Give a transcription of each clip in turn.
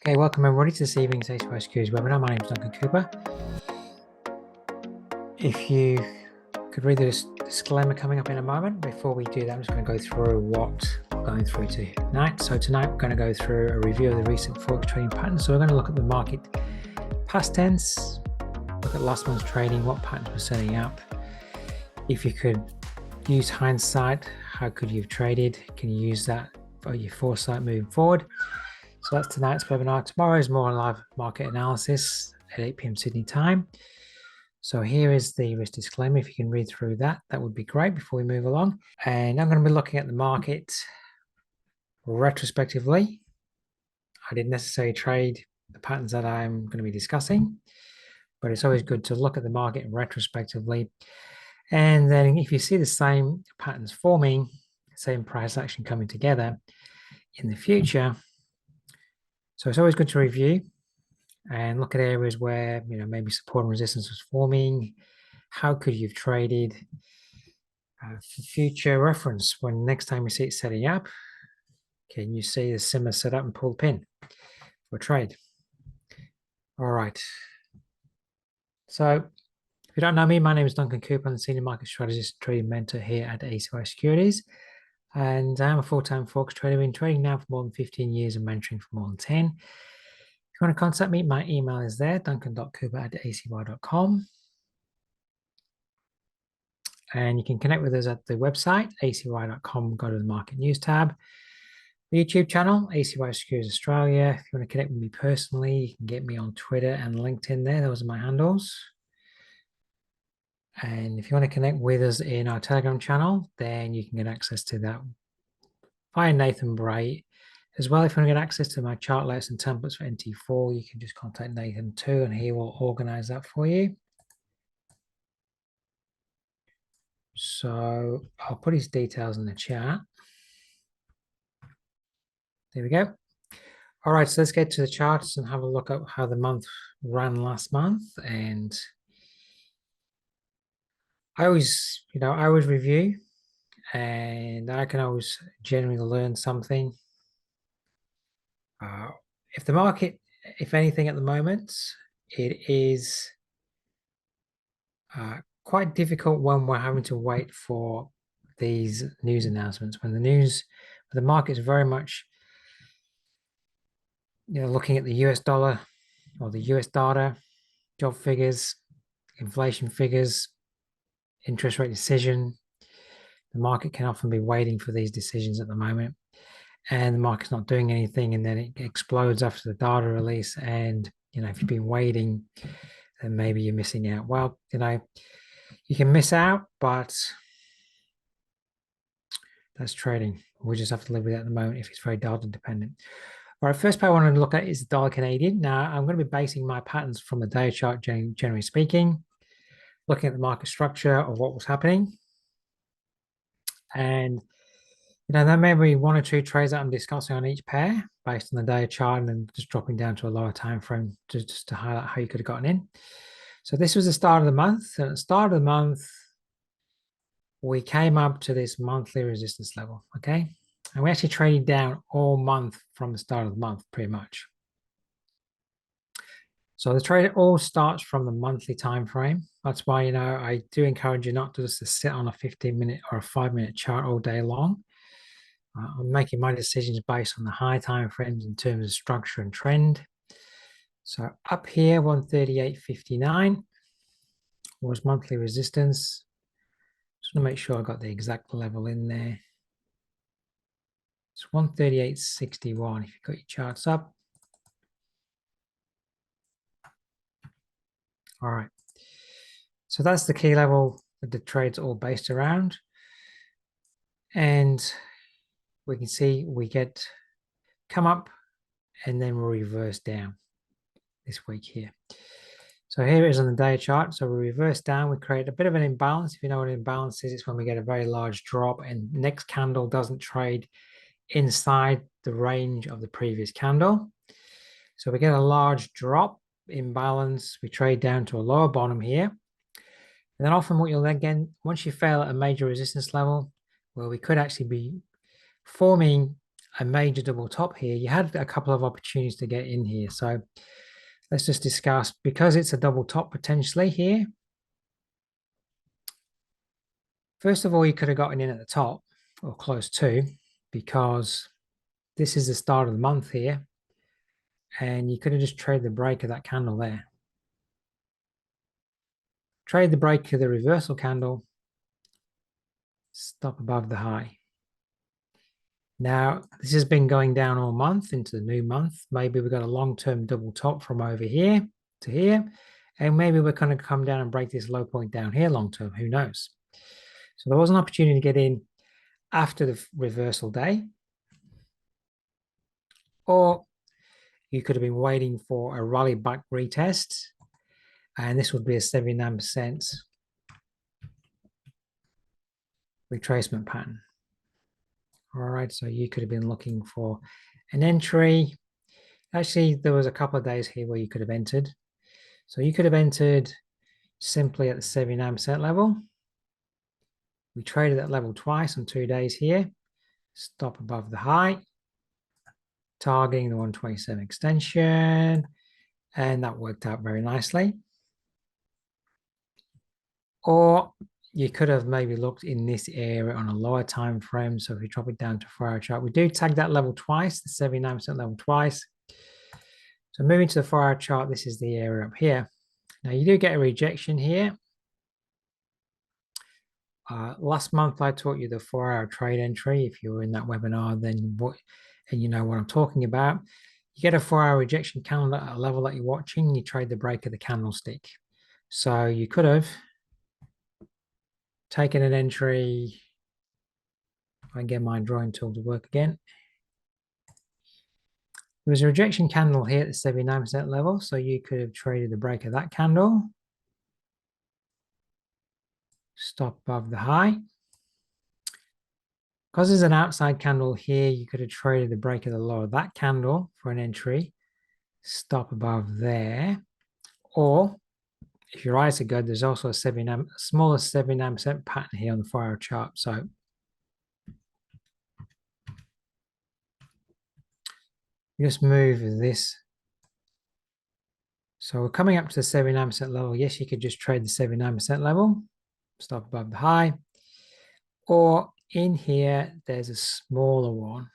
Okay, welcome everybody to this evening's ACY Securities webinar. My name is Duncan Cooper. If you could read the disclaimer coming up in a moment. Before we do that, I'm just going to go through what we're going through tonight. So tonight we're going to go through a review of the recent Forex trading patterns. So we're going to look at the market past tense, look at last month's trading, what patterns we're setting up. If you could use hindsight, how could you have traded? Can you use that for your foresight moving forward? So that's tonight's webinar. Tomorrow is more live market analysis at 8 p.m. Sydney time. So here is the risk disclaimer. If you can read through that, that would be great before we move along. And I'm going to be looking at the market retrospectively. I didn't necessarily trade the patterns that I'm going to be discussing, but it's always good to look at the market retrospectively. And then if you see the same patterns forming, same price action coming together in the future, so it's always good to review and look at areas where, maybe support and resistance was forming. How could you have traded for future reference when next time you see it setting up? Can you see the similar setup and pull the pin for a trade? All right. So if you don't know me, my name is Duncan Cooper. I'm the Senior Market Strategist and Trading Mentor here at ACY Securities. And I'm a full-time Forex trader. I've been trading now for more than 15 years and mentoring for more than 10. If you want to contact me, my email is there, duncan.cooper@acy.com. And you can connect with us at the website, acy.com, go to the market news tab. The YouTube channel, ACY Securities Australia. If you want to connect with me personally, you can get me on Twitter and LinkedIn there. Those are my handles. And if you want to connect with us in our Telegram channel, then you can get access to that via Nathan Bray. As well, if you want to get access to my chart layouts and templates for NT4, you can just contact Nathan too, and he will organize that for you. So I'll put his details in the chat. There we go. All right, so let's get to the charts and have a look at how the month ran last month. And I always review, and I can always generally learn something. If the market, if anything at the moment, it is quite difficult when we're having to wait for these news announcements. When the market is very much, looking at the US dollar or the US data, job figures, inflation figures, interest rate decision. The market can often be waiting for these decisions at the moment, and the market's not doing anything, and then it explodes after the data release. And if you've been waiting, then maybe you're missing out. Well, you can miss out, but that's trading. We just have to live with it at the moment if it's very data dependent. All right, first pair I want to look at is the dollar Canadian. Now, I'm going to be basing my patterns from the day chart, generally speaking, looking at the market structure of what was happening. And, there may be one or two trades that I'm discussing on each pair based on the day chart, and then just dropping down to a lower time frame just to highlight how you could have gotten in. So this was the start of the month. And at the start of the month, we came up to this monthly resistance level, okay? And we actually traded down all month from the start of the month, pretty much. So the trade all starts from the monthly time frame. That's why, I do encourage you not just to sit on a 15-minute or a 5-minute chart all day long. I'm making my decisions based on the high time frames in terms of structure and trend. So up here, 138.59 was monthly resistance. Just want to make sure I got the exact level in there. It's 138.61 if you've got your charts up. All right. So that's the key level that the trade's all based around. And we can see we come up and then we'll reverse down this week here. So here it is on the day chart. So we reverse down, we create a bit of an imbalance. If you know what an imbalance is, it's when we get a very large drop and next candle doesn't trade inside the range of the previous candle. So we get a large drop, imbalance, we trade down to a lower bottom here. And then often what you'll then get, once you fail at a major resistance level, well, we could actually be forming a major double top here, you had a couple of opportunities to get in here. So let's just discuss, because it's a double top potentially here. First of all, you could have gotten in at the top or close to, because this is the start of the month here. And you could have just traded the break of that candle there. Trade the break of the reversal candle, stop above the high. Now, this has been going down all month into the new month. Maybe we've got a long-term double top from over here to here. And maybe we're going to come down and break this low point down here long-term. Who knows? So there was an opportunity to get in after the reversal day. Or you could have been waiting for a rally back retest. And this would be a 79% retracement pattern. All right, so you could have been looking for an entry. Actually, there was a couple of days here where you could have entered. So you could have entered simply at the 79% level. We traded that level twice on 2 days here. Stop above the high, targeting the 127 extension. And that worked out very nicely. Or you could have maybe looked in this area on a lower time frame. So if you drop it down to 4-hour chart, we do tag that level twice, the 79% level twice. So moving to the 4-hour chart, this is the area up here. Now you do get a rejection here. Last month I taught you the 4-hour trade entry. If you were in that webinar, then and you know what I'm talking about. You get a 4-hour rejection candle at a level that you're watching. You trade the break of the candlestick. So you could have taken an entry. If I can get my drawing tool to work again. There was a rejection candle here at the 79% level, so you could have traded the break of that candle. Stop above the high. Because there's an outside candle here, you could have traded the break of the low of that candle for an entry. Stop above there. Or if your eyes are good, there's also a smaller 79% pattern here on the 4-hour chart. So just move this. So we're coming up to the 79% level. Yes, you could just trade the 79% level. Stop above the high. Or in here, there's a smaller one.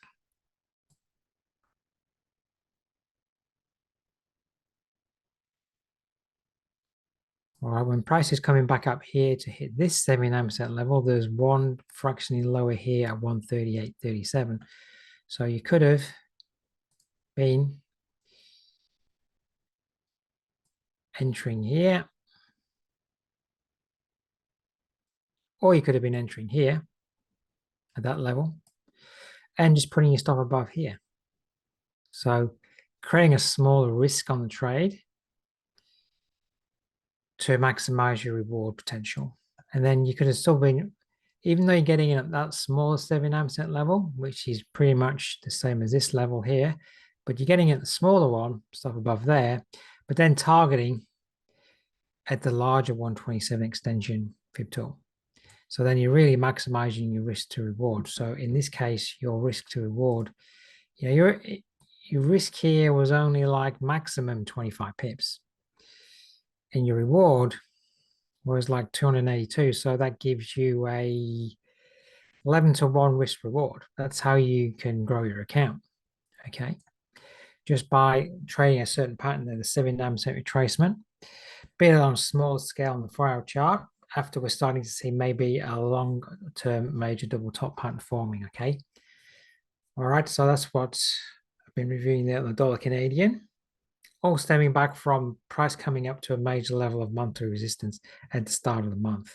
All right, when price is coming back up here to hit this 79% level, there's one fractionally lower here at 138.37. So you could have been entering here, or you could have been entering here at that level and just putting your stop above here. So creating a smaller risk on the trade to maximize your reward potential. And then you could have still been, even though you're getting in at that smaller 79% level, which is pretty much the same as this level here, but you're getting at the smaller one, stop above there, but then targeting at the larger 127 extension fib tool. So then you're really maximizing your risk to reward. So in this case, your risk to reward, you know, your risk here was only like maximum 25 pips. And your reward was like 282. So that gives you a 11-to-1 risk reward. That's how you can grow your account. Okay. Just by trading a certain pattern at the 79% retracement, be it on a small scale on the 4-hour chart, after we're starting to see maybe a long-term major double top pattern forming, okay? All right, so that's what I've been reviewing there on the dollar Canadian, all stemming back from price coming up to a major level of monthly resistance at the start of the month.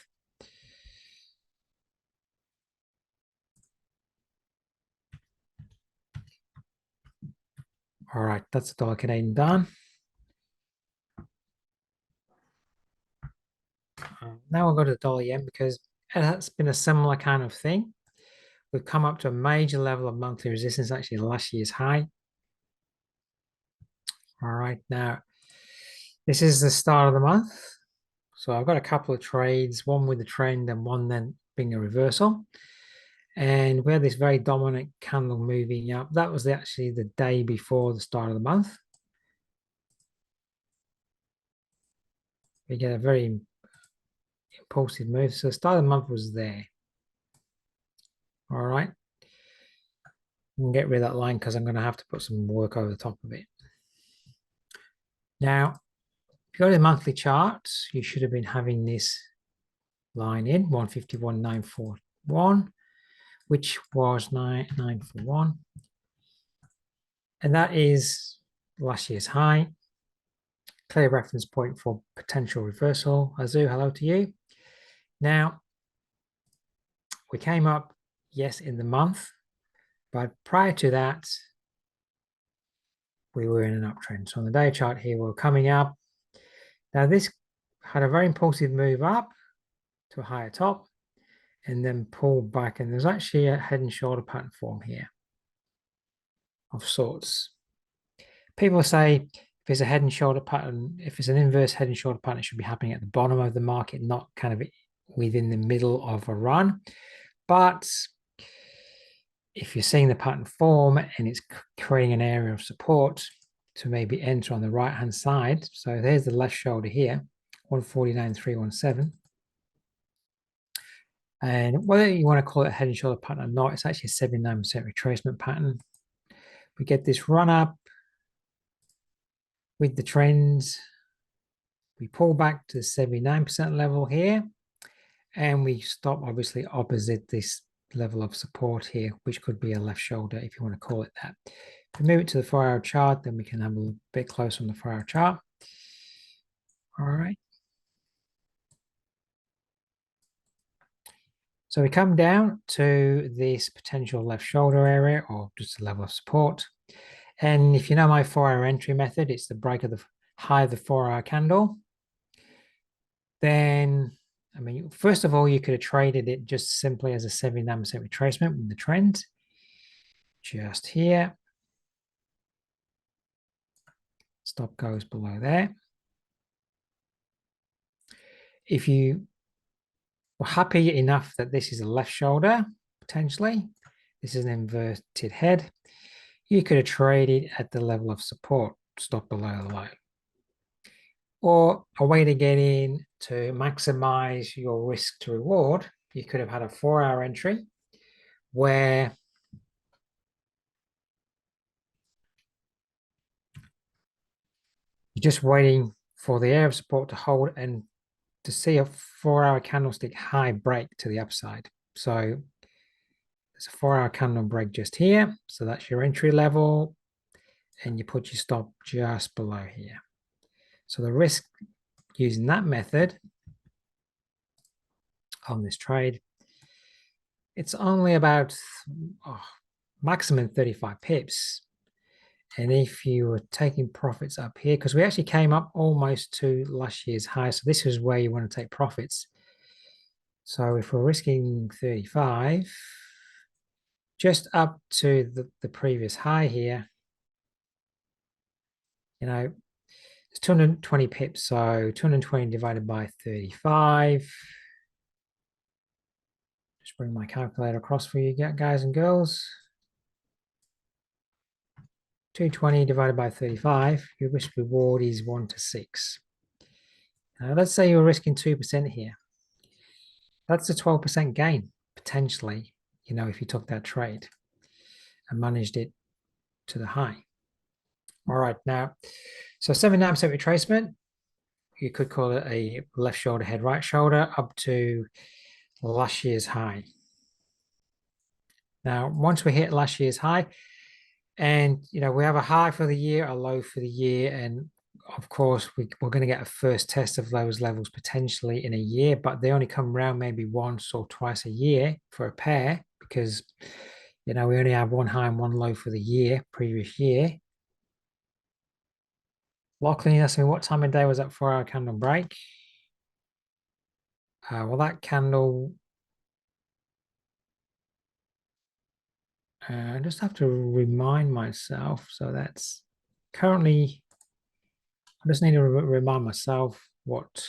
All right, that's the dollar Canadian done. Now we'll go to the dollar yen because it has been a similar kind of thing. We've come up to a major level of monthly resistance, actually last year's high. All right, now this is the start of the month. So I've got a couple of trades, one with the trend and one then being a reversal. And we had this very dominant candle moving up. That was actually the day before the start of the month. We get a very impulsive move. So the start of the month was there. All right. I'm going to get rid of that line because I'm going to have to put some work over the top of it. Now, if you go to the monthly charts, you should have been having this line in 151.941, which was 941. And that is last year's high. Clear reference point for potential reversal. Azu, hello to you. Now, we came up, yes, in the month, but prior to that, we were in an uptrend. So on the day chart here, we're coming up. Now, this had a very impulsive move up to a higher top and then pulled back. And there's actually a head and shoulder pattern form here of sorts. People say if it's a head and shoulder pattern, if it's an inverse head and shoulder pattern, it should be happening at the bottom of the market, not kind of within the middle of a run. But if you're seeing the pattern form and it's creating an area of support to maybe enter on the right-hand side. So there's the left shoulder here, 149.317. And whether you want to call it a head and shoulder pattern or not, it's actually a 79% retracement pattern. We get this run up with the trends. We pull back to the 79% level here, and we stop obviously opposite this level of support here, which could be a left shoulder if you want to call it that. If we move it to the 4-hour chart, then we can have a little bit closer on the 4-hour chart. All right. So we come down to this potential left shoulder area or just a level of support. And if you know my 4-hour entry method, it's the break of the high of the 4-hour candle. Then, I mean, first of all, you could have traded it just simply as a 79% retracement with the trend. Just here. Stop goes below there. If you were happy enough that this is a left shoulder, potentially, this is an inverted head, you could have traded at the level of support, stop below the low. Or a way to get in to maximize your risk to reward, you could have had a 4-hour entry where you're just waiting for the area of support to hold and to see a 4-hour candlestick high break to the upside. So there's a 4-hour candle break just here. So that's your entry level. And you put your stop just below here. So the risk using that method on this trade, it's only about maximum 35 pips. And if you were taking profits up here, because we actually came up almost to last year's high, so this is where you want to take profits. So if we're risking 35, just up to the previous high here, you know, it's 220 pips. So 220 divided by 35. Just bring my calculator across for you guys and girls. 220 divided by 35, your risk reward is 1 to 6. Now let's say you're risking 2% here. That's a 12% gain, potentially, you know, if you took that trade and managed it to the high. All right, now, so 79% retracement, you could call it a left shoulder, head, right shoulder, up to last year's high. Now, once we hit last year's high, and, you know, we have a high for the year, a low for the year, and of course, we're going to get a first test of those levels potentially in a year, but they only come around maybe once or twice a year for a pair because, you know, we only have one high and one low for the year, previous year. Lachlan, you asked me what time of day was that 4-hour candle break? Well, that candle, I just have to remind myself. So that's currently, I just need to remind myself what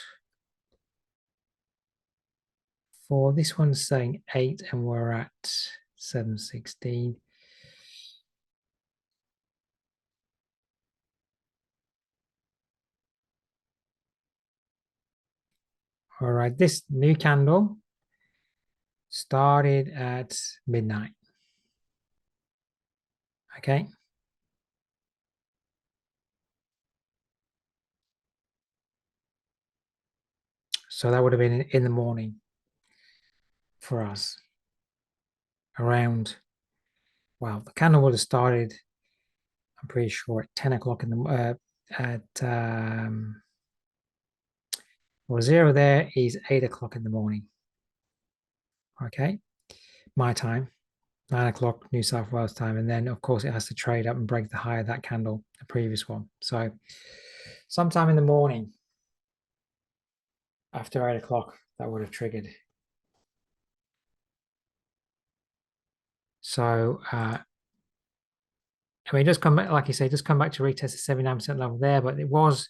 4. This one's saying 8 and we're at 716. All right, this new candle started at midnight. Okay. So that would have been in the morning for us. Around, well, the candle would have started, I'm pretty sure, at 10 o'clock in the well, 0 there is 8 o'clock in the morning. Okay, my time, 9 o'clock New South Wales time, and then of course it has to trade up and break the high of that candle, the previous one. So sometime in the morning after 8 o'clock, that would have triggered. So I mean, just come back, like you say, just come back to retest the 79% level there, but it was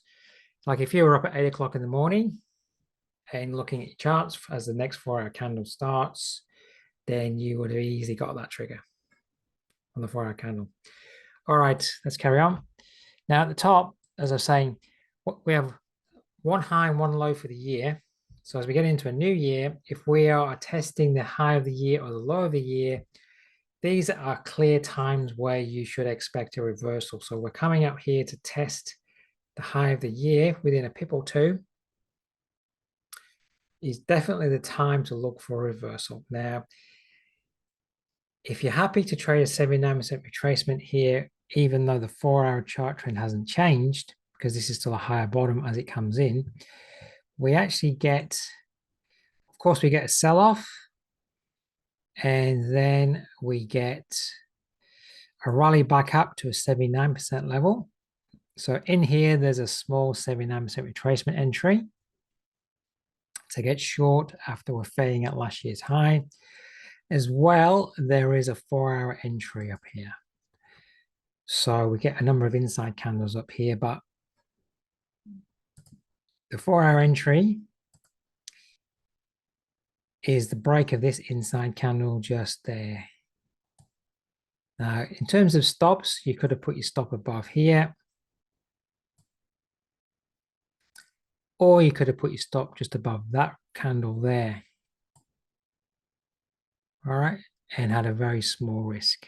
like if you were up at 8 o'clock in the morning and looking at your charts as the next 4-hour candle starts, then you would have easily got that trigger on the 4-hour candle. All right, let's carry on. Now at the top, as I was saying, we have one high and one low for the year. So as we get into a new year, if we are testing the high of the year or the low of the year, these are clear times where you should expect a reversal. So we're coming up here to test the high of the year within a pip or two. Is definitely the time to look for a reversal. Now, if you're happy to trade a 79% retracement here, even though the 4-hour chart trend hasn't changed, because this is still a higher bottom as it comes in, we actually get, of course, we get a sell-off, and then we get a rally back up to a 79% level. So in here, there's a small 79% retracement entry to get short after we're failing at last year's high. As well, there is a 4-hour entry up here. So we get a number of inside candles up here, but the 4-hour entry is the break of this inside candle just there. Now, in terms of stops, you could have put your stop above here, or you could have put your stop just above that candle there. All right, and had a very small risk.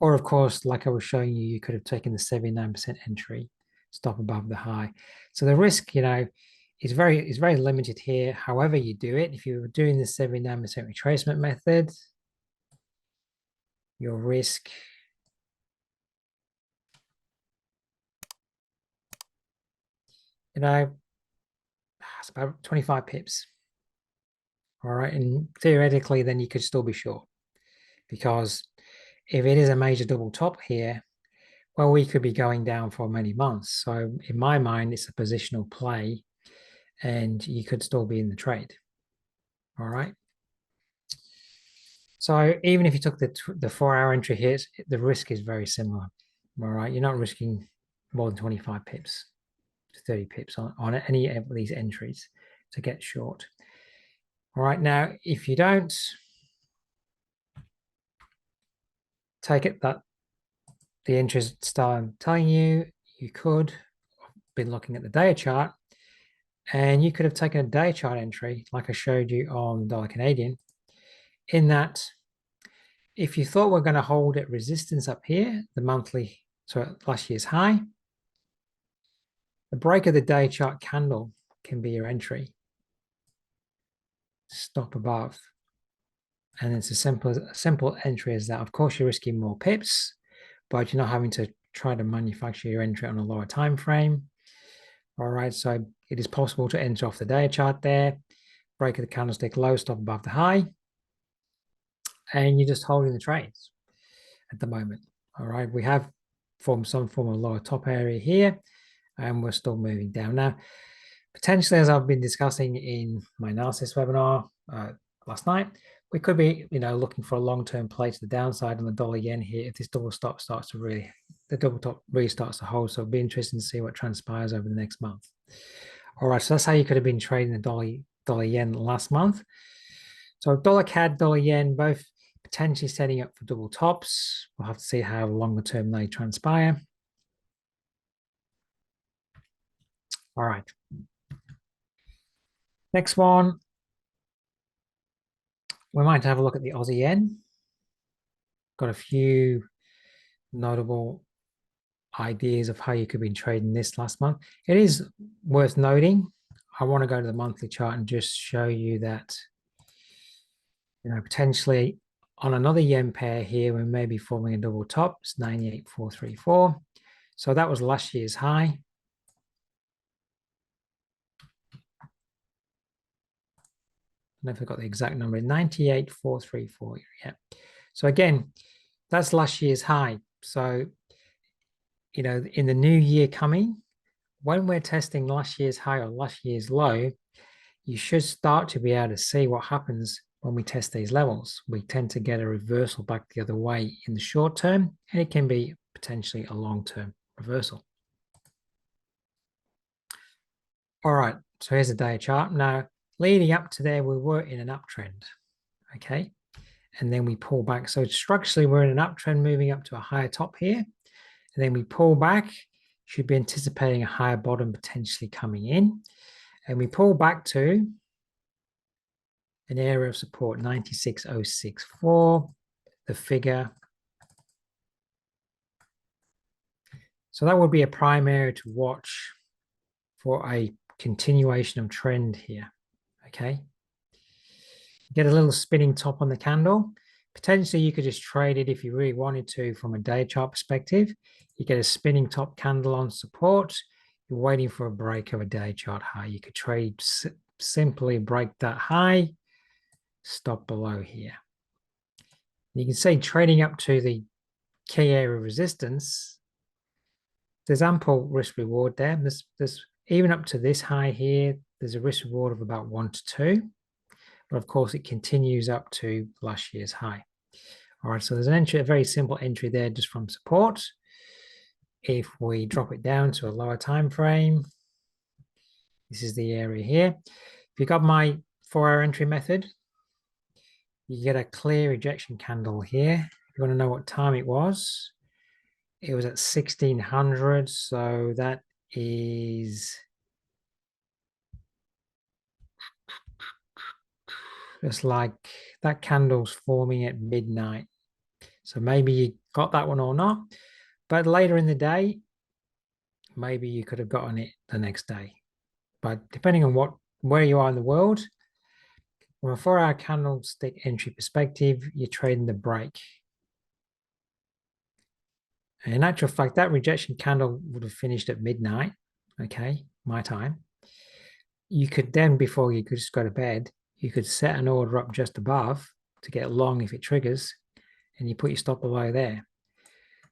Or of course, like I was showing you, you could have taken the 79% entry, stop above the high. So the risk, is very limited here. However you do it, if you were doing the 79% retracement method, your risk it's about 25 pips. All right, and theoretically, then you could still be short, because if it is a major double top here, well, we could be going down for many months. So in my mind, it's a positional play, and you could still be in the trade. All right. So even if you took the 4-hour entry hit, the risk is very similar. All right, you're not risking more than 25 pips to 30 pips on any of these entries to get short. All right, now if you don't take it that the interest style I'm telling you, you could have been looking at the day chart, and you could have taken a day chart entry like I showed you on dollar Canadian, in that if you thought we're going to hold at resistance up here, the monthly, so last year's high, the break of the day chart candle can be your entry. Stop above. And it's a simple entry as that. Of course, you're risking more pips, but you're not having to try to manufacture your entry on a lower time frame. All right, so it is possible to enter off the day chart there, break of the candlestick low, stop above the high, and you're just holding the trades at the moment. All right, we have formed some form of lower top area here, and we're still moving down. Now, potentially, as I've been discussing in my analysis webinar last night, we could be, looking for a long-term play to the downside on the dollar yen here if this double top starts to the double top really starts to hold. So it'll be interesting to see what transpires over the next month. All right, so that's how you could have been trading the dollar yen last month. So dollar CAD, dollar yen, both potentially setting up for double tops. We'll have to see how longer term they transpire. All right. Next one, we might have a look at the Aussie yen. Got a few notable ideas of how you could be trading this last month. It is worth noting, I want to go to the monthly chart and just show you that, potentially on another yen pair here, we may be forming a double top. It's 98,434. So that was last year's high. I don't know if I got the exact number, 98,434. Yeah. So again, that's last year's high. So, in the new year coming, when we're testing last year's high or last year's low, you should start to be able to see what happens when we test these levels. We tend to get a reversal back the other way in the short term, and it can be potentially a long-term reversal. All right, so here's a day chart. Now, leading up to there, we were in an uptrend, okay? And then we pull back. So structurally, we're in an uptrend moving up to a higher top here. And then we pull back, should be anticipating a higher bottom potentially coming in. And we pull back to an area of support, 96,064, the figure. So that would be a prime area to watch for a continuation of trend here, okay? Get a little spinning top on the candle. Potentially you could just trade it if you really wanted to from a day chart perspective. You get a spinning top candle on support. You're waiting for a break of a day chart high. You could trade simply break that high, stop below here. You can see trading up to the key area of resistance, there's ample risk reward there. There's even up to this high here, there's a risk reward of about 1 to 2. But of course, it continues up to last year's high. All right, so there's an entry, a very simple entry there just from support. If we drop it down to a lower time frame, this is the area here. If you got my 4-hour entry method, you get a clear rejection candle here. If you want to know what time it was at 1600, so that is just like that candle's forming at midnight. So maybe you got that one or not, but later in the day, maybe you could have gotten it the next day. But depending on where you are in the world, from a 4-hour candlestick entry perspective, you're trading the break. And in actual fact, that rejection candle would have finished at midnight, okay, my time. You could then, before you could just go to bed, you could set an order up just above to get long if it triggers, and you put your stop below there,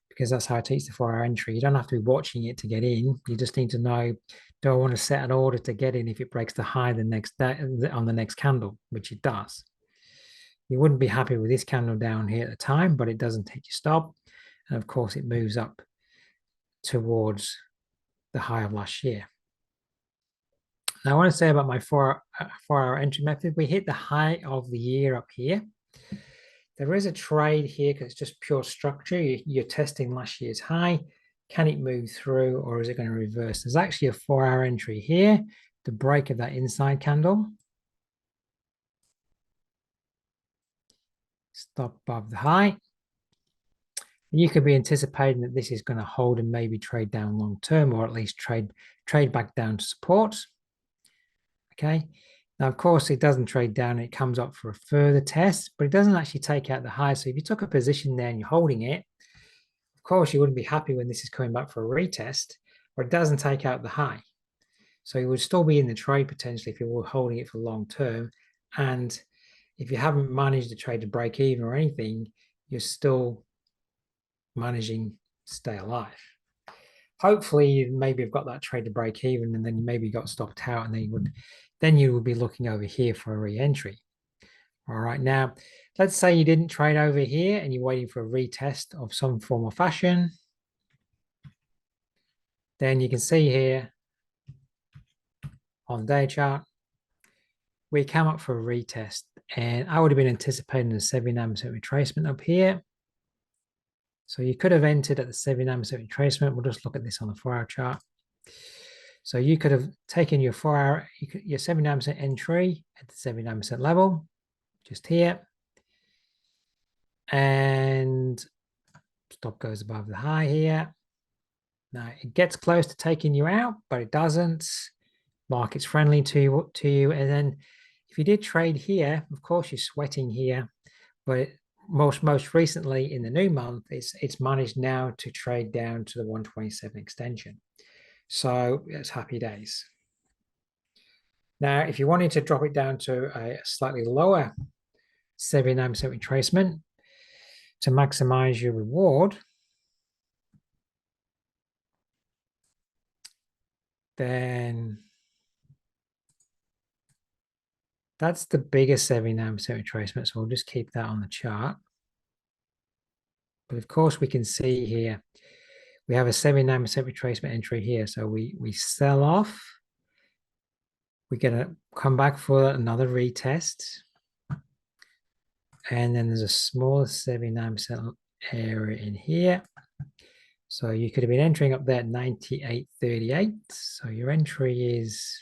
because that's how it takes the 4-hour entry. You don't have to be watching it to get in. You just need to know, do I want to set an order to get in if it breaks the high the next day on the next candle, which it does. You wouldn't be happy with this candle down here at the time, but it doesn't take your stop. And of course, it moves up towards the high of last year. Now, I want to say about my 4-hour entry method, we hit the high of the year up here. There is a trade here because it's just pure structure. You're testing last year's high. Can it move through, or is it going to reverse? There's actually a 4-hour entry here, the break of that inside candle. Stop above the high. You could be anticipating that this is going to hold and maybe trade down long term, or at least trade back down to support. Okay. Now, of course, it doesn't trade down. It comes up for a further test, but it doesn't actually take out the high. So if you took a position there and you're holding it, of course, you wouldn't be happy when this is coming back for a retest, but it doesn't take out the high. So you would still be in the trade potentially if you were holding it for long term. And if you haven't managed the trade to break even or anything, you're still managing to stay alive. Hopefully, you maybe have got that trade to break even, and then you maybe got stopped out, and then you would be looking over here for a re-entry. All right, now let's say you didn't trade over here and you're waiting for a retest of some form or fashion. Then you can see here on the day chart, we come up for a retest, and I would have been anticipating a 79% retracement up here. So you could have entered at the 79% retracement. We'll just look at this on the 4-hour chart. So you could have taken your 4-hour, your 79% entry at the 79% level, just here. And stop goes above the high here. Now it gets close to taking you out, but it doesn't. Market's friendly to you. And then if you did trade here, of course you're sweating here, but most recently in the new month, it's managed now to trade down to the 127 extension. So it's happy days. Now, if you wanted to drop it down to a slightly lower 79% retracement to maximize your reward, then that's the biggest 79% retracement. So we'll just keep that on the chart. But of course, we can see here, we have a 79% retracement entry here. So we sell off. We're going to come back for another retest. And then there's a small 79% area in here. So you could have been entering up there at 98.38. So your entry is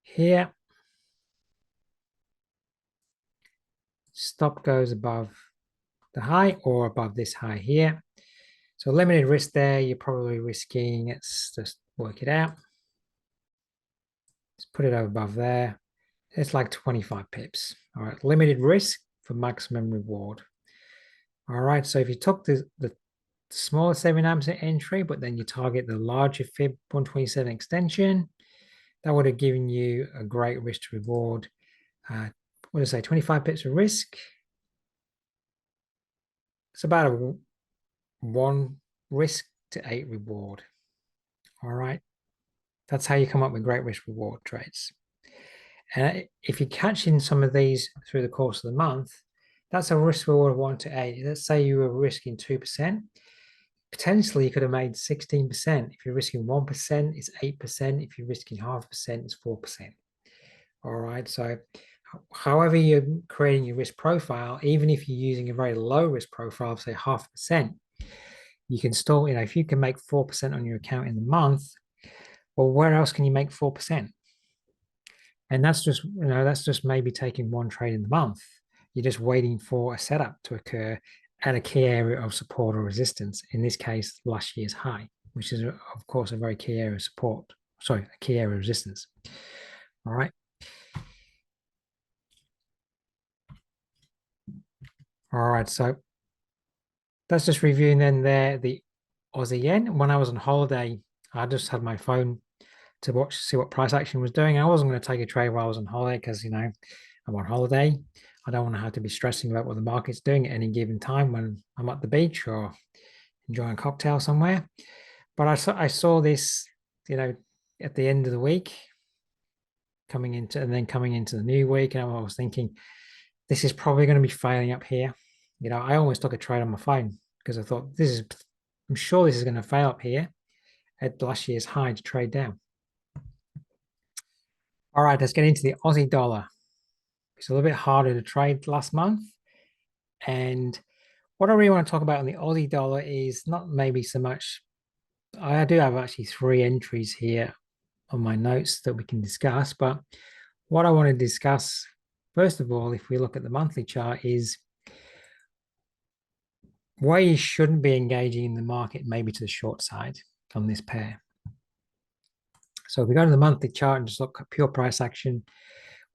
here. Stop goes above the high or above this high here. So limited risk there. You're probably risking, let's just work it out. Let's put it over above there. It's like 25 pips. All right, limited risk for maximum reward. All right, so if you took the smaller 79% entry, but then you target the larger Fib 127 extension, that would have given you a great risk to reward. What did I say, 25 pips of risk? It's about a 1 risk to 8 reward. All right, that's how you come up with great risk reward trades. And if you're catching some of these through the course of the month, that's a risk reward of 1 to 8. Let's say you were risking 2%. Potentially, you could have made 16%. If you're risking 1%, it's 8%. If you're risking 0.5%, it's 4%. All right. So however you're creating your risk profile, even if you're using a very low risk profile, say 0.5%, you can still, if you can make 4% on your account in the month, well, where else can you make 4%? And that's just maybe taking one trade in the month. You're just waiting for a setup to occur at a key area of support or resistance. In this case, last year's high, which is, of course, a very key area of support. Sorry, a key area of resistance. All right. All right. So that's just reviewing then there the Aussie yen. When I was on holiday, I just had my phone to see what price action was doing. I wasn't going to take a trade while I was on holiday because, I'm on holiday. I don't want to have to be stressing about what the market's doing at any given time when I'm at the beach or enjoying a cocktail somewhere. But I saw this, at the end of the week, coming into the new week, and I was thinking, this is probably going to be failing up here. I almost took a trade on my phone because I thought I'm sure this is going to fail up here at last year's high to trade down. All right, let's get into the Aussie dollar. It's a little bit harder to trade last month. And what I really want to talk about on the Aussie dollar is not maybe so much, I do have actually 3 entries here on my notes that we can discuss. But what I want to discuss, first of all, if we look at the monthly chart, is why you shouldn't be engaging in the market maybe to the short side on this pair. So if we go to the monthly chart and just look at pure price action,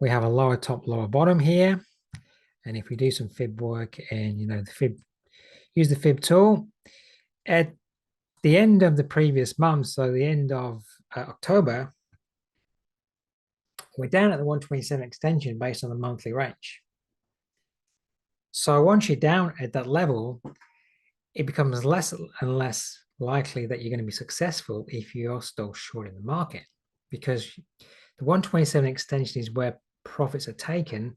we have a lower top, lower bottom here. And if we do some fib work and, use the fib tool, at the end of the previous month, so the end of October, we're down at the 127 extension based on the monthly range. So once you're down at that level, it becomes less and less likely that you're going to be successful if you're still short in the market, because the 127 extension is where profits are taken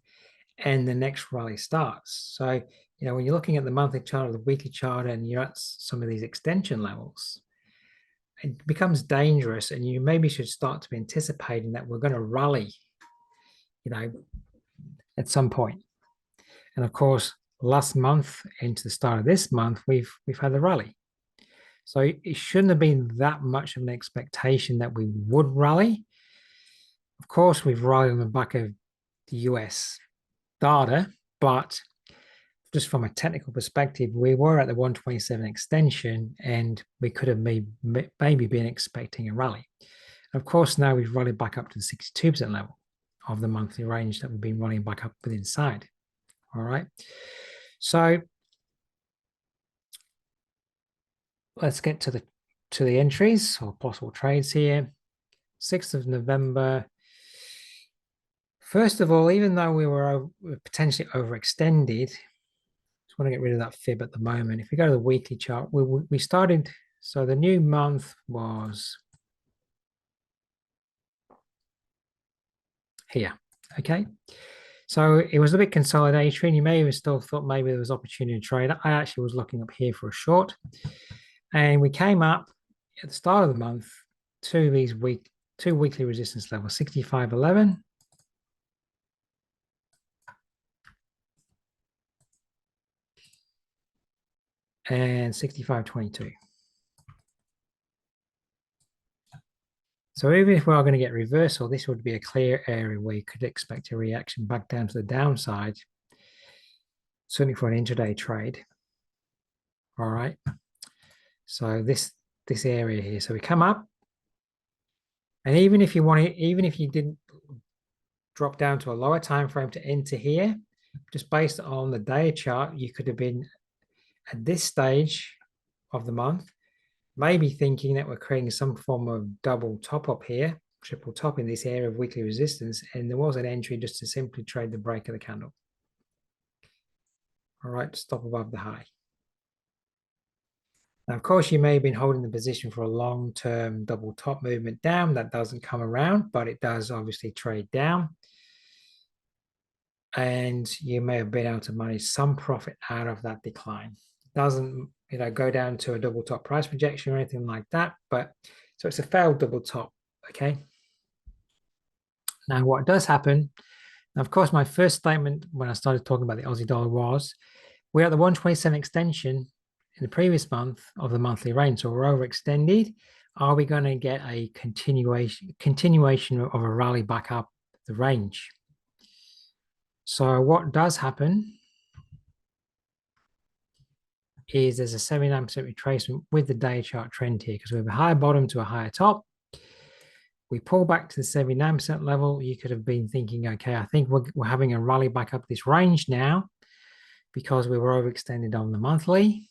and the next rally starts. So, when you're looking at the monthly chart or the weekly chart and you're at some of these extension levels, it becomes dangerous, and you maybe should start to be anticipating that we're going to rally, at some point. And of course, last month into the start of this month, we've had a rally. So it shouldn't have been that much of an expectation that we would rally. Of course, we've rallied on the back of the US data, but just from a technical perspective, we were at the 127 extension, and we could have maybe been expecting a rally. Of course, now we've rallied back up to the 62% level of the monthly range that we've been running back up with inside. All right. So let's get to the entries or possible trades here. 6th of November. First of all, even though we were potentially overextended, just want to get rid of that fib at the moment. If we go to the weekly chart, we started, so the new month was here, okay? So it was a bit consolidatory, and you may have still thought maybe there was opportunity to trade. I actually was looking up here for a short, and we came up at the start of the month to these two weekly resistance levels, 65.11 and 65.22. So even if we are going to get reversal, this would be a clear area where you could expect a reaction back down to the downside, certainly for an intraday trade. All right. So this area here. So we come up, and even if you didn't drop down to a lower time frame to enter here, just based on the day chart, you could have been at this stage of the month, maybe thinking that we're creating some form of double top up here, triple top in this area of weekly resistance, and there was an entry just to simply trade the break of the candle. All right, stop above the high. Now, of course, you may have been holding the position for a long-term double top movement down. That doesn't come around, but it does obviously trade down. And you may have been able to manage some profit out of that decline. It doesn't, go down to a double top price projection or anything like that, but so it's a failed double top, okay? Now, what does happen, now, of course, my first statement when I started talking about the Aussie dollar was, we're at the 127 extension in the previous month of the monthly range, so we're overextended. Are we going to get a continuation of a rally back up the range? So what does happen is there's a 79% retracement with the day chart trend here, because we have a higher bottom to a higher top. We pull back to the 79% level. You could have been thinking, okay, I think we're having a rally back up this range now because we were overextended on the monthly.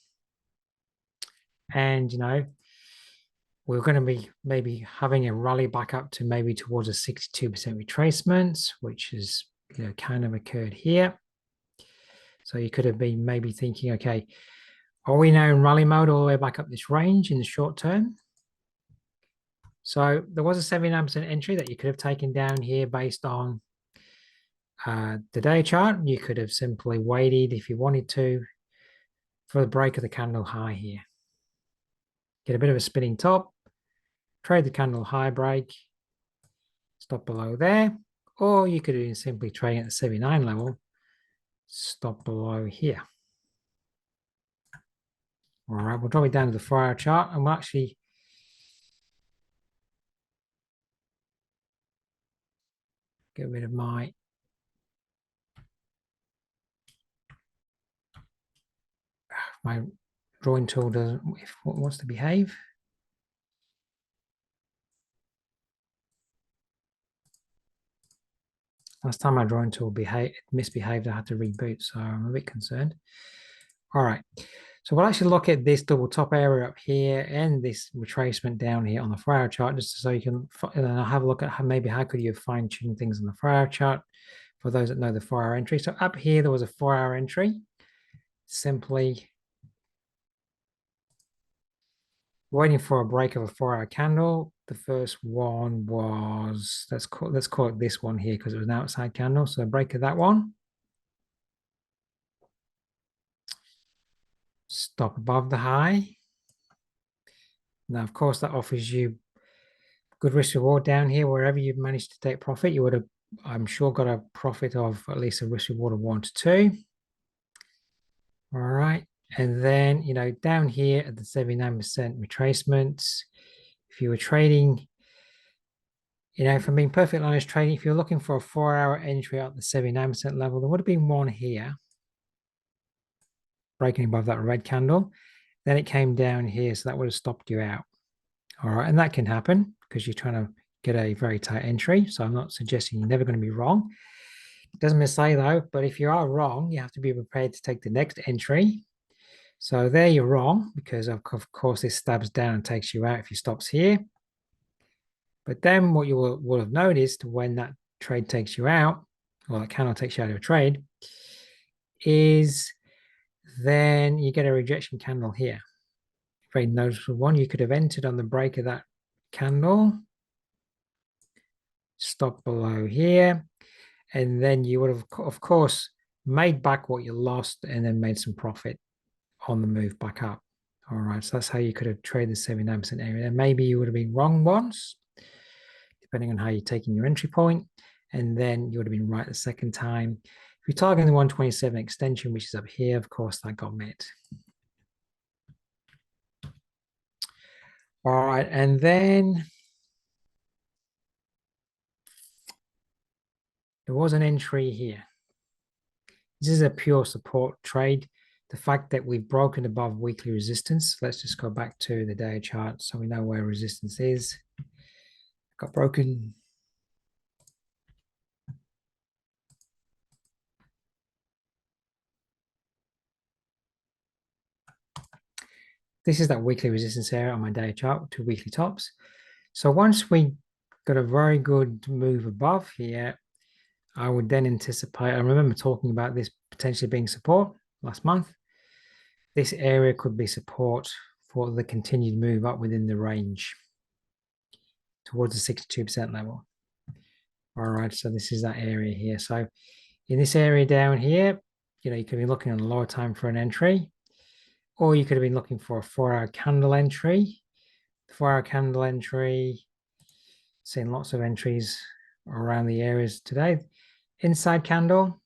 And, we're going to be maybe having a rally back up to maybe towards a 62% retracement, which is, kind of occurred here. So you could have been maybe thinking, okay, are we now in rally mode all the way back up this range in the short term? So there was a 79% entry that you could have taken down here based on the day chart. You could have simply waited if you wanted to for the break of the candle high here. Get a bit of a spinning top, trade the candle high break, stop below there, or you could have simply trade at the 79 level, stop below here. All right, we'll drop it down to the 4-hour chart, and we'll actually get rid of my drawing tool doesn't wants to behave. Last time my drawing tool misbehaved, I had to reboot, so I'm a bit concerned. All right, so we'll actually look at this double top area up here and this retracement down here on the 4-hour chart, just so you can have a look at how could you fine tune things on the 4-hour chart for those that know the 4-hour entry. So up here, there was a 4-hour entry, simply waiting for a break of a 4-hour candle. The first one was, let's call it this one here because it was an outside candle. So break of that one. Stop above the high. Now, of course, that offers you good risk reward down here. Wherever you've managed to take profit, you would have, I'm sure, got a profit of at least a risk reward of 1 to 2. All right. And then, down here at the 79% retracements, if you were trading, if I'm being perfectly honest, trading, if you're looking for a 4-hour entry at the 79% level, there would have been one here, breaking above that red candle. Then it came down here, so that would have stopped you out. All right. And that can happen because you're trying to get a very tight entry. So I'm not suggesting you're never going to be wrong. It doesn't say though, but if you are wrong, you have to be prepared to take the next entry. So there you're wrong because of course this stabs down and takes you out if you stops here. But then what you will have noticed when that trade takes you out, or that candle takes you out of a trade, is then you get a rejection candle here. Very noticeable one. You could have entered on the break of that candle, stop below here, and then you would have, of course, made back what you lost and then made some profit on the move back up. All right, so that's how you could have traded the 79% area. And maybe you would have been wrong once, depending on how you're taking your entry point, and then you would have been right the second time. If you're targeting the 127 extension, which is up here, of course, that got met. All right, and then there was an entry here. This is a pure support trade. The fact that we've broken above weekly resistance, let's just go back to the day chart so we know where resistance is. Got broken. This is that weekly resistance area on my day chart, 2 weekly tops. So once we got a very good move above here, I would then anticipate, I remember talking about this potentially being support last month. This area could be support for the continued move up within the range towards the 62% level. All right, so this is that area here. So in this area down here, you could be looking on a lower time for an entry, or you could have been looking for a 4-hour candle entry. The 4-hour candle entry, seeing lots of entries around the areas today. Inside candle.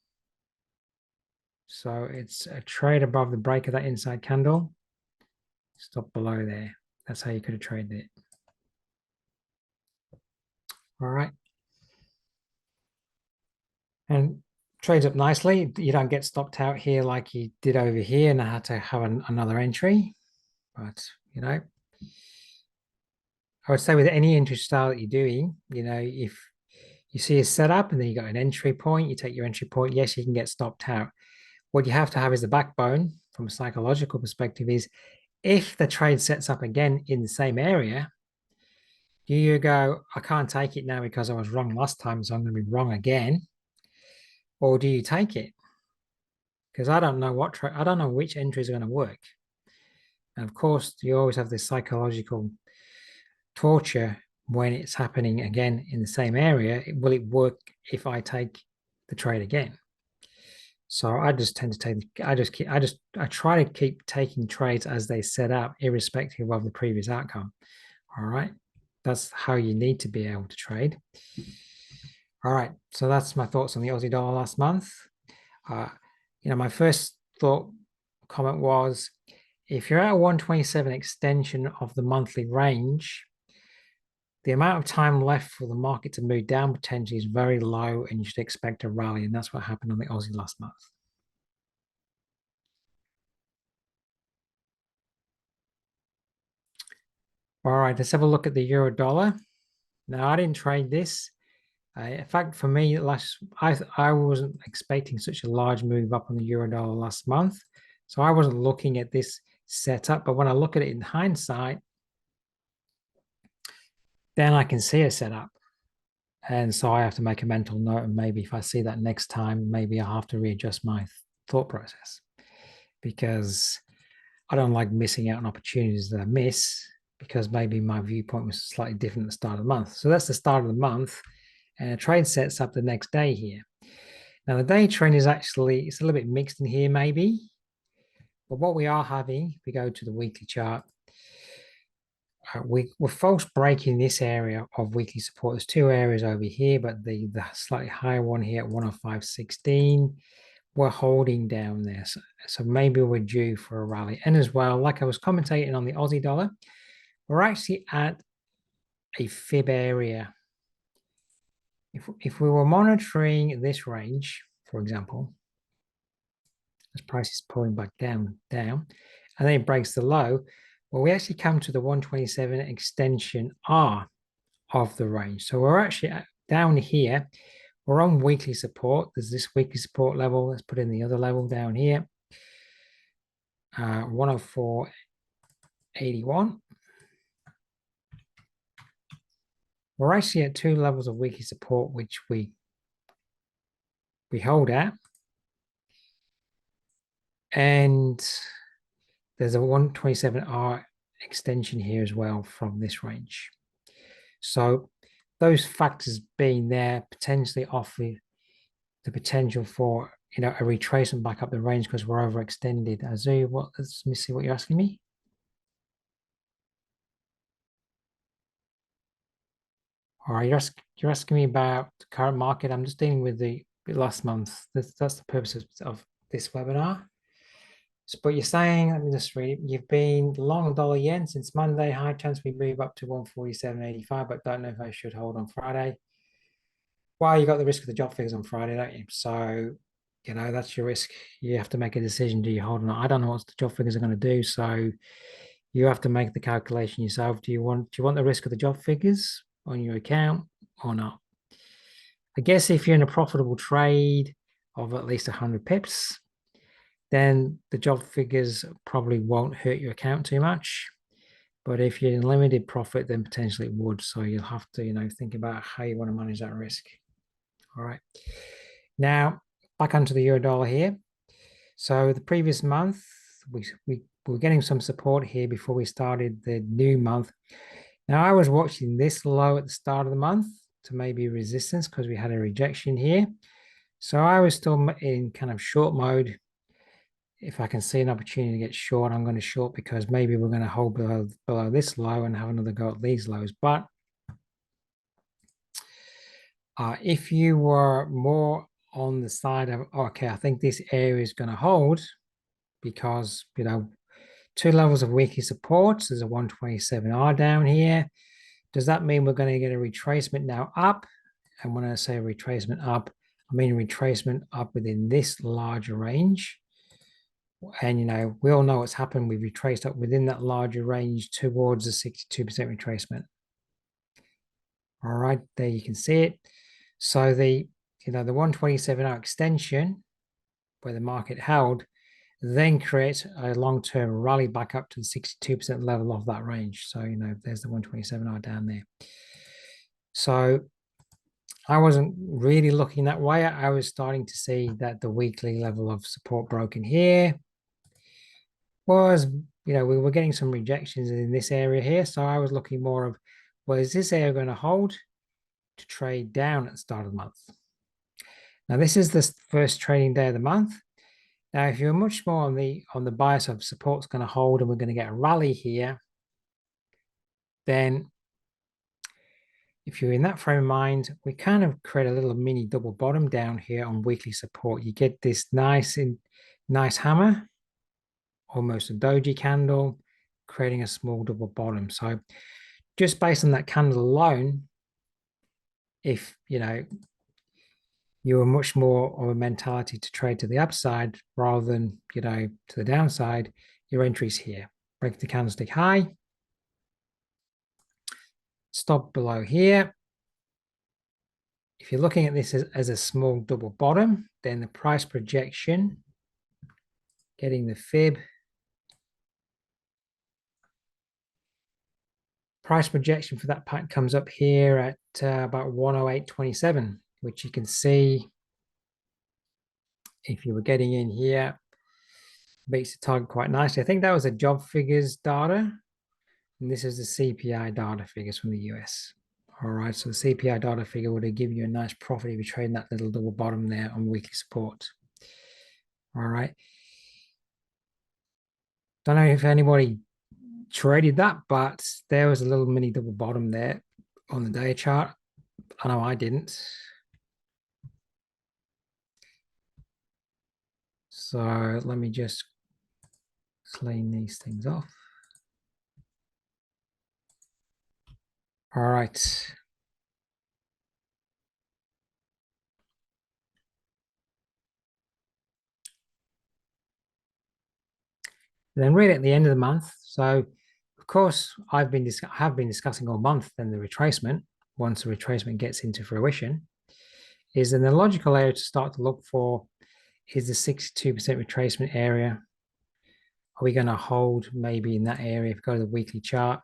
So it's a trade above the break of that inside candle. Stop below there. That's how you could have traded it. All right. And trades up nicely. You don't get stopped out here like you did over here and I had to have another entry. But, I would say with any entry style that you're doing, if you see a setup and then you got an entry point, you take your entry point, yes, you can get stopped out. What you have to have is the backbone from a psychological perspective is if the trade sets up again in the same area, do you go, I can't take it now because I was wrong last time, so I'm going to be wrong again? Or do you take it? Because I don't know I don't know which entries are going to work. And of course, you always have this psychological torture when it's happening again in the same area. Will it work if I take the trade again? So I just tend to take, I try to keep taking trades as they set up, irrespective of the previous outcome. All right. That's how you need to be able to trade. All right. So that's my thoughts on the Aussie dollar last month. My first comment was, if you're at a 127 extension of the monthly range, the amount of time left for the market to move down potentially is very low and you should expect a rally. And that's what happened on the Aussie last month. All right, let's have a look at the euro dollar. Now, I didn't trade this. In fact, for me, I wasn't expecting such a large move up on the euro dollar last month. So I wasn't looking at this setup. But when I look at it in hindsight, then I can see a setup. And so I have to make a mental note. And maybe if I see that next time, maybe I'll have to readjust my thought process. Because I don't like missing out on opportunities that I miss, because maybe my viewpoint was slightly different at the start of the month. So that's the start of the month. And a trade sets up the next day here. Now, the day trend is actually, it's a little bit mixed in here maybe. But what we are having, if we go to the weekly chart, we're false breaking this area of weekly support. There's two areas over here, but the slightly higher one here at 105.16, we're holding down there. So maybe we're due for a rally. And as well, like I was commentating on the Aussie dollar, we're actually at a fib area. If we were monitoring this range, for example, as price is pulling back down, and then it breaks the low, well, we actually come to the 127 extension R of the range. So we're actually down here. We're on weekly support. There's this weekly support level. Let's put in the other level down here. 104.81. We're actually at two levels of weekly support, which we hold at. And there's a 127R extension here as well from this range. So those factors being there potentially offer the potential for a retracement back up the range because we're overextended. Azu, let me see what you're asking me. All right, you're asking me about the current market. I'm just dealing with the last month. That's the purpose of this webinar. So, but you're saying, let me just read, you've been long dollar yen since Monday. High chance we move up to 147.85, but don't know if I should hold on Friday. Well, you got the risk of the job figures on Friday, don't you? So, that's your risk. You have to make a decision. Do you hold or not? I don't know what the job figures are going to do. So you have to make the calculation yourself. Do you want the risk of the job figures on your account or not? I guess if you're in a profitable trade of at least 100 pips, then the job figures probably won't hurt your account too much. But if you're in limited profit, then potentially it would. So you'll have to, think about how you want to manage that risk. All right. Now, back onto the euro dollar here. So the previous month, we were getting some support here before we started the new month. Now, I was watching this low at the start of the month to maybe resistance because we had a rejection here. So I was still in kind of short mode. If I can see an opportunity to get short, I'm going to short because maybe we're going to hold below this low and have another go at these lows. But if you were more on the side of, okay, I think this area is going to hold because, two levels of weekly support. There's a 127R down here. Does that mean we're going to get a retracement now up? And when I say retracement up, I mean retracement up within this larger range. And, we all know what's happened. We've retraced up within that larger range towards the 62% retracement. All right, there you can see it. So the 127R extension where the market held then creates a long-term rally back up to the 62% level of that range. So, there's the 127R down there. So I wasn't really looking that way. I was starting to see that the weekly level of support broken here was, we were getting some rejections in this area here. So I was looking more of, well, is this area going to hold to trade down at the start of the month? Now, this is the first trading day of the month. Now, if you're much more on the bias of support's going to hold and we're going to get a rally here, then if you're in that frame of mind, we kind of create a little mini double bottom down here on weekly support. You get this nice hammer, almost a doji candle, creating a small double bottom. So just based on that candle alone, if you're much more of a mentality to trade to the upside rather than, to the downside, your entry's here. Break the candlestick high. Stop below here. If you're looking at this as a small double bottom, then the price projection, getting the fib, price projection for that pattern comes up here at about 108.27, which you can see if you were getting in here, beats the target quite nicely. I think that was a job figures data, and this is the CPI data figures from the US. All right, so the CPI data figure would have given you a nice profit if you're trading that little double bottom there on weekly support. All right. Don't know if anybody traded that, but there was a little mini double bottom there on the day chart. I know I didn't. So let me just clean these things off. All right. Then really at the end of the month. So of course, have been discussing all month then the retracement, once the retracement gets into fruition, is then the logical area to start to look for is the 62% retracement area. Are we going to hold maybe in that area if we go to the weekly chart?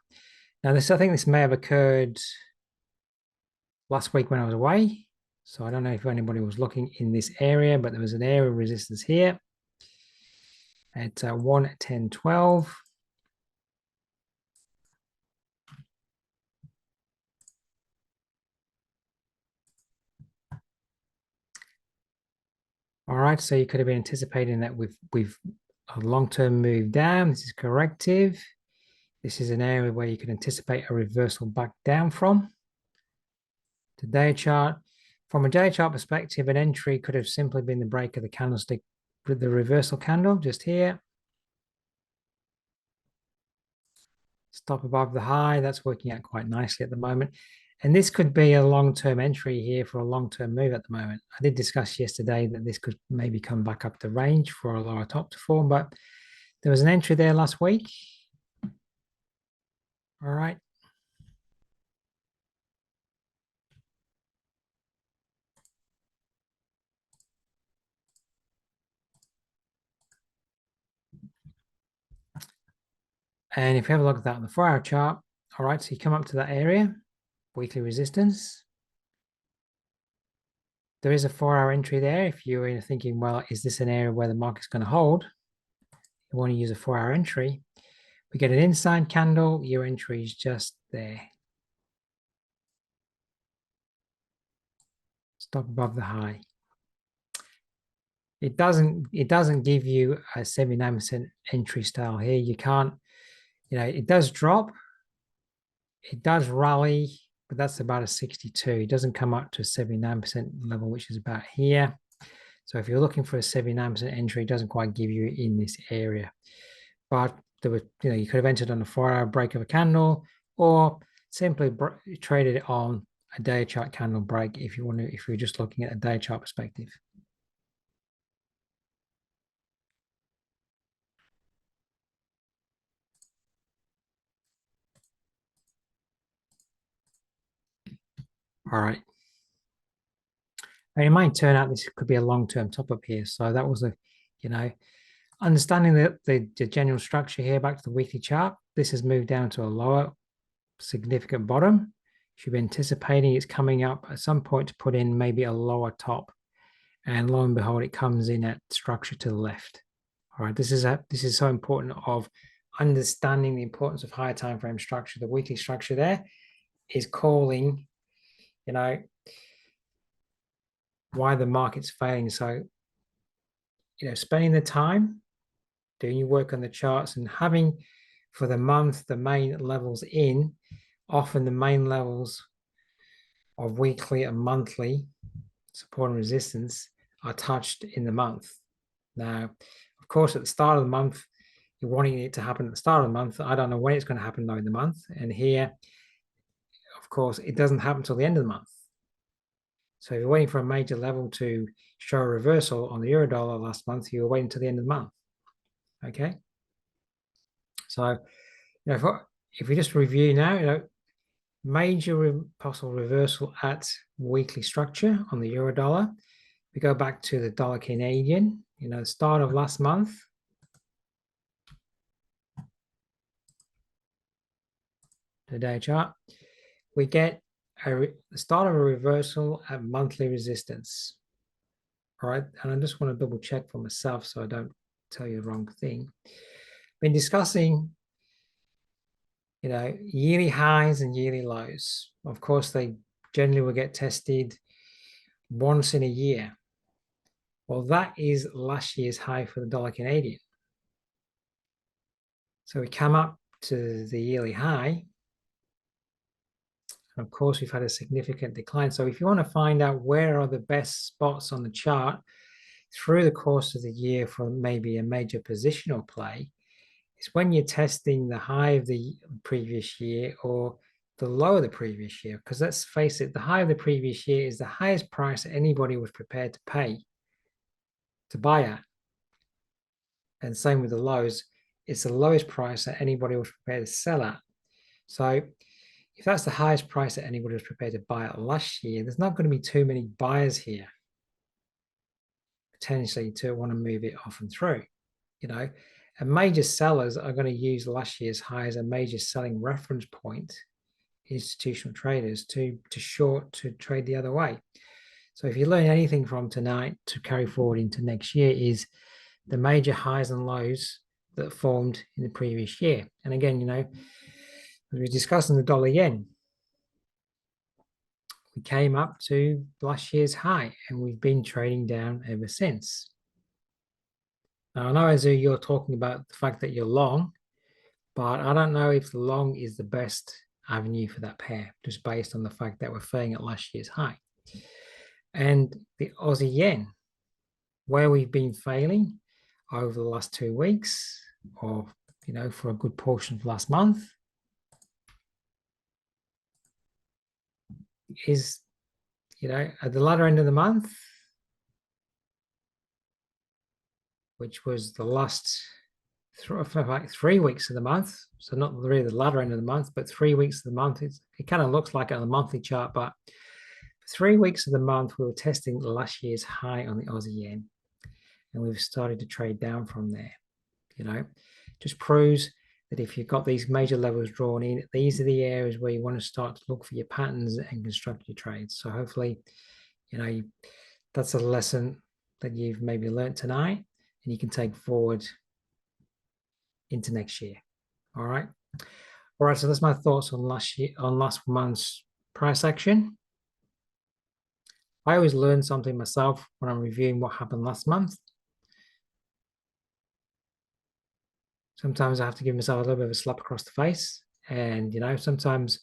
Now, I think this may have occurred last week when I was away. So I don't know if anybody was looking in this area, but there was an area of resistance here at 1:10.12. All right, so you could have been anticipating that we've a long-term move down. This is corrective. This is an area where you can anticipate a reversal back down from. The day chart, from a day chart perspective, an entry could have simply been the break of the candlestick with the reversal candle just here. Stop above the high, that's working out quite nicely at the moment. And this could be a long-term entry here for a long-term move at the moment. I did discuss yesterday that this could maybe come back up to range for a lower top to form, but there was an entry there last week. All right. And if you have a look at that on the 4-hour chart, all right, so you come up to that area, weekly resistance. There is a 4-hour entry there. If you're thinking, well, is this an area where the market's going to hold? You want to use a 4-hour entry. We get an inside candle, your entry is just there. Stop above the high. It doesn't give you a 79% entry style here. You can't, it does drop, it does rally, but that's about a 62. It doesn't come up to a 79% level, which is about here. So if you're looking for a 79% entry, it doesn't quite give you in this area. But there were, you could have entered on a 4-hour break of a candle, or simply traded it on a day chart candle break if you're just looking at a day chart perspective. All right. And it might turn out this could be a long-term top up here. So that was understanding the general structure here back to the weekly chart. This has moved down to a lower significant bottom. Should be anticipating it's coming up at some point to put in maybe a lower top. And lo and behold, it comes in at structure to the left. All right, this is so important of understanding the importance of higher time frame structure. The weekly structure there is calling, why the market's failing. So, spending the time doing your work on the charts and having for the month the main levels in, often the main levels of weekly and monthly support and resistance are touched in the month. Now, of course, at the start of the month, you're wanting it to happen at the start of the month. I don't know when it's going to happen though in the month. And here, of course, it doesn't happen until the end of the month. So if you're waiting for a major level to show a reversal on the Eurodollar last month, you were waiting until the end of the month. Okay. So, if we just review now, major possible reversal at weekly structure on the Eurodollar. We go back to the dollar Canadian, the start of last month. The day chart. We get the start of a reversal at monthly resistance. All right, and I just want to double check for myself so I don't tell you the wrong thing. Been discussing, yearly highs and yearly lows. Of course, they generally will get tested once in a year. Well, that is last year's high for the dollar Canadian. So we come up to the yearly high. And of course, we've had a significant decline. So if you want to find out where are the best spots on the chart through the course of the year for maybe a major positional play, it's when you're testing the high of the previous year or the low of the previous year. Because let's face it, the high of the previous year is the highest price that anybody was prepared to pay to buy at. And same with the lows, it's the lowest price that anybody was prepared to sell at. So if that's the highest price that anybody was prepared to buy at last year, there's not going to be too many buyers here potentially to want to move it off and through, you know. And major sellers are going to use last year's high as a major selling reference point, institutional traders to trade the other way. So if you learn anything from tonight to carry forward into next year is the major highs and lows that formed in the previous year. And again, you know, as we discussed in the dollar yen, we came up to last year's high and we've been trading down ever since. Now, I know as you're talking about the fact that you're long, but I don't know if the long is the best avenue for that pair, just based on the fact that we're failing at last year's high. And the Aussie yen, where we've been failing over the last 2 weeks, or, you know, for a good portion of last month, is, you know, at the latter end of the month, which was the last 3 weeks of the month. So not really the latter end of the month, but 3 weeks of the month. It kind of looks like it on the monthly chart, but 3 weeks of the month, we were testing last year's high on the Aussie yen. And we've started to trade down from there. You know, just proves that if you've got these major levels drawn in, these are the areas where you want to start to look for your patterns and construct your trades. So hopefully, you know, that's a lesson that you've maybe learned tonight and you can take forward into next year. All right. All right. So that's my thoughts on last month's price action. I always learn something myself when I'm reviewing what happened last month. Sometimes I have to give myself a little bit of a slap across the face. And, you know, sometimes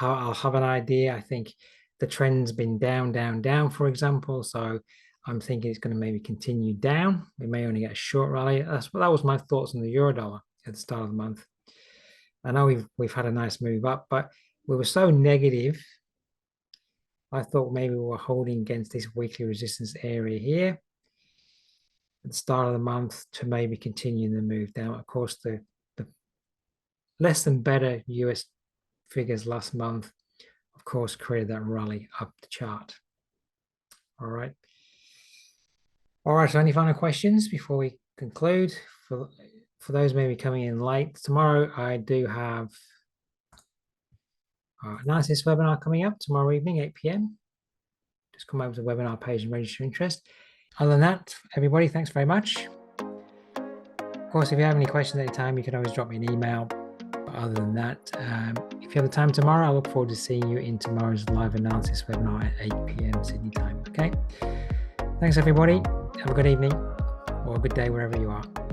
I'll have an idea. I think the trend's been down, down, down, for example. So I'm thinking it's going to maybe continue down. We may only get a short rally. That was my thoughts on the euro-dollar at the start of the month. I know we've had a nice move up, but we were so negative. I thought maybe we were holding against this weekly resistance area here at the start of the month to maybe continue the move down. Of course, the less than better US figures last month, of course, created that rally up the chart. All right. All right, so any final questions before we conclude? For those maybe coming in late, tomorrow I do have an analysis webinar coming up tomorrow evening, 8 p.m. Just come over to the webinar page and register interest. Other than that, everybody, thanks very much. Of course, if you have any questions at any time, you can always drop me an email. But other than that, if you have the time tomorrow, I look forward to seeing you in tomorrow's live analysis webinar at 8 p.m. Sydney time. Okay. Thanks, everybody. Have a good evening or a good day wherever you are.